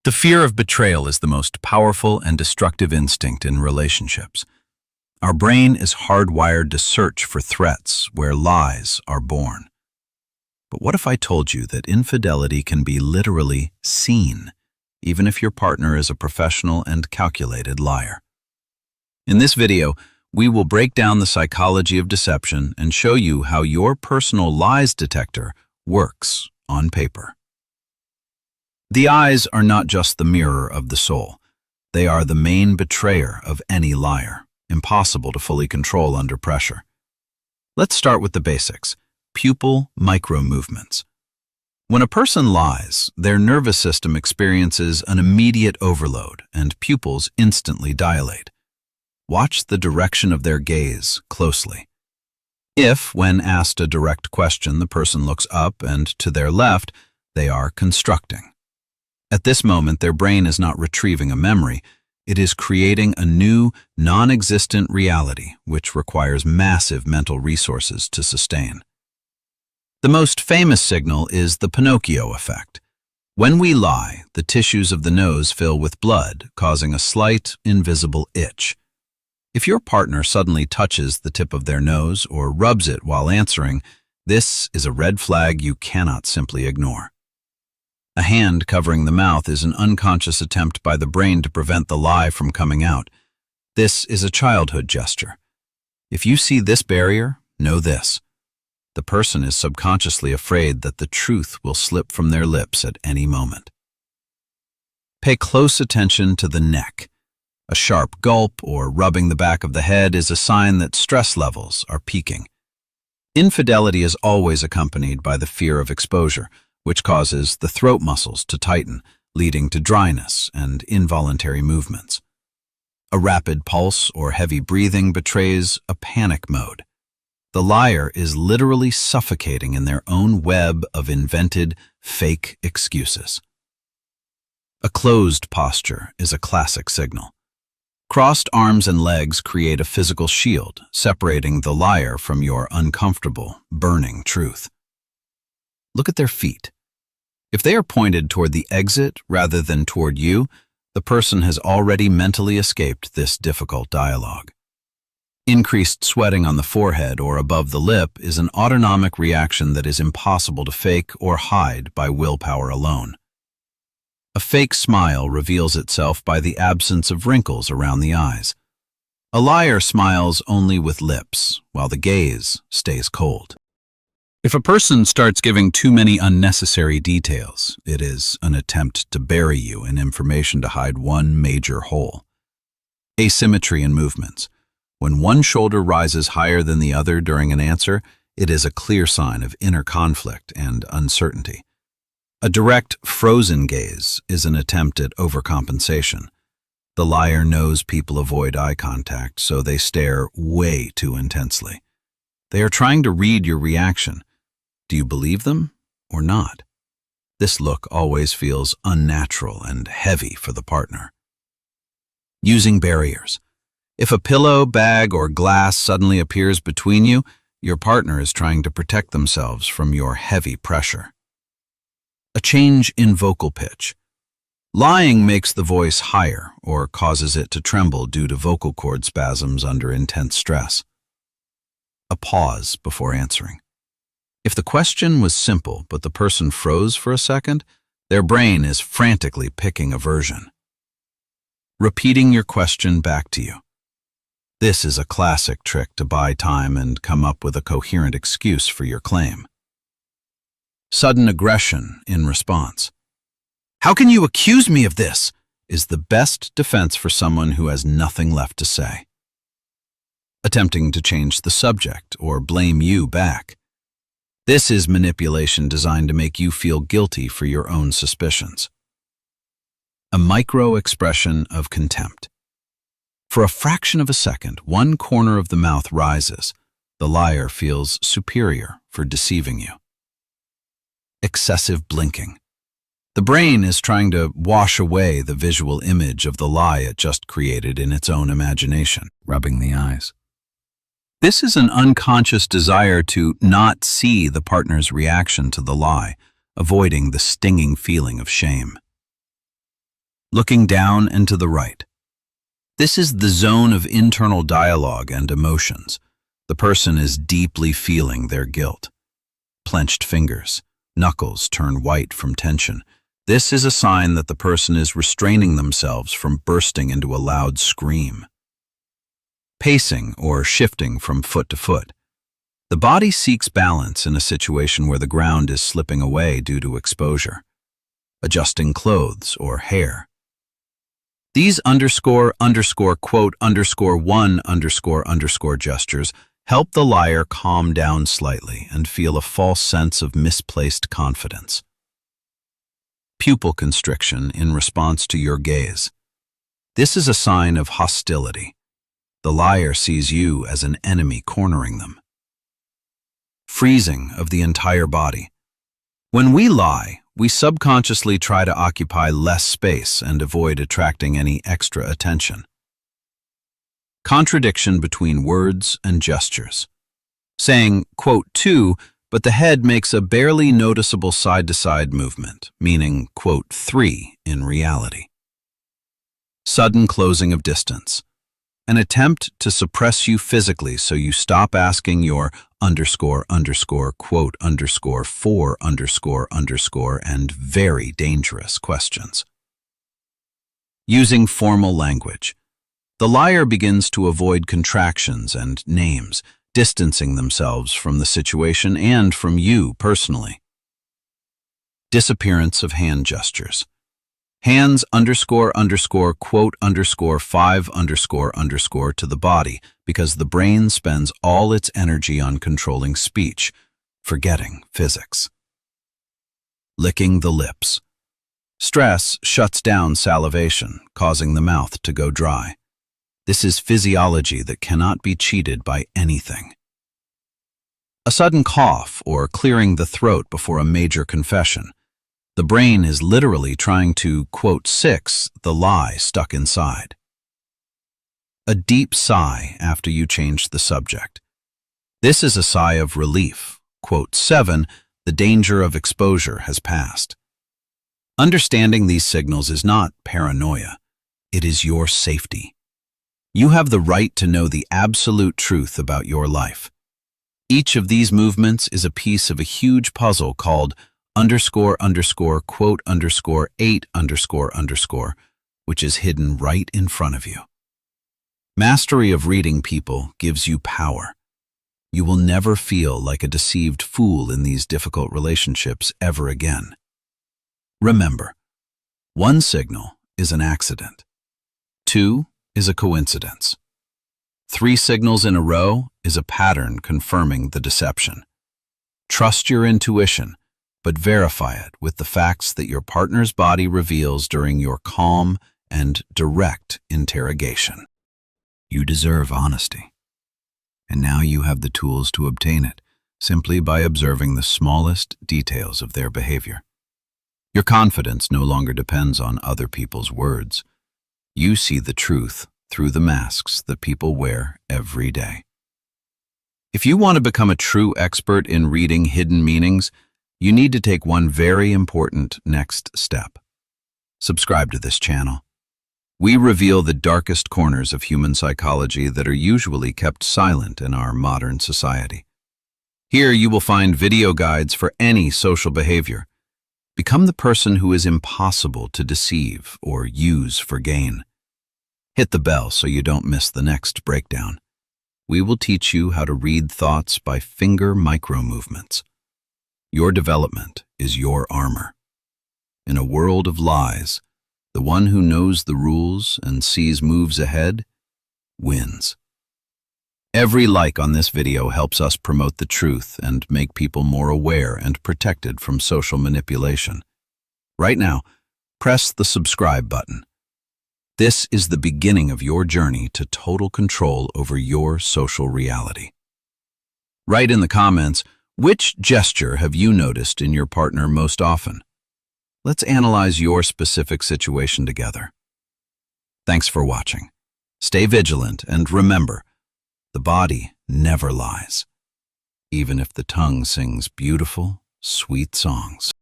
The fear of betrayal is the most powerful and destructive instinct in relationships. Our brain is hardwired to search for threats where lies are born. But what if I told you that infidelity can be literally seen, even if your partner is a professional and calculated liar? In this video, we will break down the psychology of deception and show you how your personal lies detector works on paper. The eyes are not just the mirror of the soul. They are the main betrayer of any liar, impossible to fully control under pressure. Let's start with the basics. Pupil micro-movements. When a person lies, their nervous system experiences an immediate overload and pupils instantly dilate. Watch the direction of their gaze closely. If, when asked a direct question, the person looks up and to their left, they are constructing. At this moment, their brain is not retrieving a memory. It is creating a new, non-existent reality, which requires massive mental resources to sustain. The most famous signal is the Pinocchio Effect. When we lie, the tissues of the nose fill with blood, causing a slight, invisible itch. If your partner suddenly touches the tip of their nose or rubs it while answering, this is a red flag you cannot simply ignore. A hand covering the mouth is an unconscious attempt by the brain to prevent the lie from coming out. This is a childhood gesture. If you see this barrier, know this. The person is subconsciously afraid that the truth will slip from their lips at any moment. Pay close attention to the neck. A sharp gulp or rubbing the back of the head is a sign that stress levels are peaking. Infidelity is always accompanied by the fear of exposure, which causes the throat muscles to tighten, leading to dryness and involuntary movements. A rapid pulse or heavy breathing betrays a panic mode. The liar is literally suffocating in their own web of invented, fake excuses. A closed posture is a classic signal. Crossed arms and legs create a physical shield, separating the liar from your uncomfortable, burning truth. Look at their feet. If they are pointed toward the exit rather than toward you, the person has already mentally escaped this difficult dialogue. Increased sweating on the forehead or above the lip is an autonomic reaction that is impossible to fake or hide by willpower alone. A fake smile reveals itself by the absence of wrinkles around the eyes. A liar smiles only with lips, while the gaze stays cold. If a person starts giving too many unnecessary details, it is an attempt to bury you in information to hide one major hole. Asymmetry in movements. When one shoulder rises higher than the other during an answer, it is a clear sign of inner conflict and uncertainty. A direct, frozen gaze is an attempt at overcompensation. The liar knows people avoid eye contact, so they stare way too intensely. They are trying to read your reaction. Do you believe them or not? This look always feels unnatural and heavy for the partner. Using barriers. If a pillow, bag, or glass suddenly appears between you, your partner is trying to protect themselves from your heavy pressure. A change in vocal pitch. Lying makes the voice higher or causes it to tremble due to vocal cord spasms under intense stress. A pause before answering. If the question was simple but the person froze for a second, their brain is frantically picking a version. Repeating your question back to you. This is a classic trick to buy time and come up with a coherent excuse for your claim. Sudden aggression in response. "How can you accuse me of this?" is the best defense for someone who has nothing left to say. Attempting to change the subject or blame you back. This is manipulation designed to make you feel guilty for your own suspicions. A micro-expression of contempt. For a fraction of a second, one corner of the mouth rises. The liar feels superior for deceiving you. Excessive blinking. The brain is trying to wash away the visual image of the lie it just created in its own imagination, rubbing the eyes. This is an unconscious desire to not see the partner's reaction to the lie, avoiding the stinging feeling of shame. Looking down and to the right. This is the zone of internal dialogue and emotions. The person is deeply feeling their guilt. Clenched fingers, knuckles turn white from tension. This is a sign that the person is restraining themselves from bursting into a loud scream. Pacing or shifting from foot to foot. The body seeks balance in a situation where the ground is slipping away due to exposure. Adjusting clothes or hair. These __quote_1_ gestures help the liar calm down slightly and feel a false sense of misplaced confidence. Pupil constriction in response to your gaze. This is a sign of hostility. The liar sees you as an enemy cornering them. Freezing of the entire body. When we lie, we subconsciously try to occupy less space and avoid attracting any extra attention. Contradiction between words and gestures. Saying, quote, "2," but the head makes a barely noticeable side-to-side movement, meaning, quote, "3" in reality. Sudden closing of distance. An attempt to suppress you physically so you stop asking your __quote_4_ and very dangerous questions. Using formal language. The liar begins to avoid contractions and names, distancing themselves from the situation and from you personally. Disappearance of hand gestures. Hands __quote_5_ to the body because the brain spends all its energy on controlling speech, forgetting physics. Licking the lips. Stress shuts down salivation, causing the mouth to go dry. This is physiology that cannot be cheated by anything. A sudden cough or clearing the throat before a major confession. The brain is literally trying to, quote, "6" the lie stuck inside. A deep sigh after you change the subject. This is a sigh of relief. Quote, "7, the danger of exposure has passed." Understanding these signals is not paranoia. It is your safety. You have the right to know the absolute truth about your life. Each of these movements is a piece of a huge puzzle called __quote_8__, which is hidden right in front of you. Mastery of reading people gives you power. You will never feel like a deceived fool in these difficult relationships ever again. Remember, 1 signal is an accident. 2 is a coincidence. 3 signals in a row is a pattern confirming the deception. Trust your intuition, but verify it with the facts that your partner's body reveals during your calm and direct interrogation. You deserve honesty, and now you have the tools to obtain it simply by observing the smallest details of their behavior. Your confidence no longer depends on other people's words. You see the truth through the masks that people wear every day. If you want to become a true expert in reading hidden meanings, you need to take one very important next step. Subscribe to this channel. We reveal the darkest corners of human psychology that are usually kept silent in our modern society. Here you will find video guides for any social behavior. Become the person who is impossible to deceive or use for gain. Hit the bell so you don't miss the next breakdown. We will teach you how to read thoughts by finger micro-movements. Your development is your armor. In a world of lies, the one who knows the rules and sees moves ahead wins. Every like on this video helps us promote the truth and make people more aware and protected from social manipulation. Right now, press the subscribe button. This is the beginning of your journey to total control over your social reality. Write in the comments, which gesture have you noticed in your partner most often? Let's analyze your specific situation together. Thanks for watching. Stay vigilant and remember, the body never lies, even if the tongue sings beautiful, sweet songs.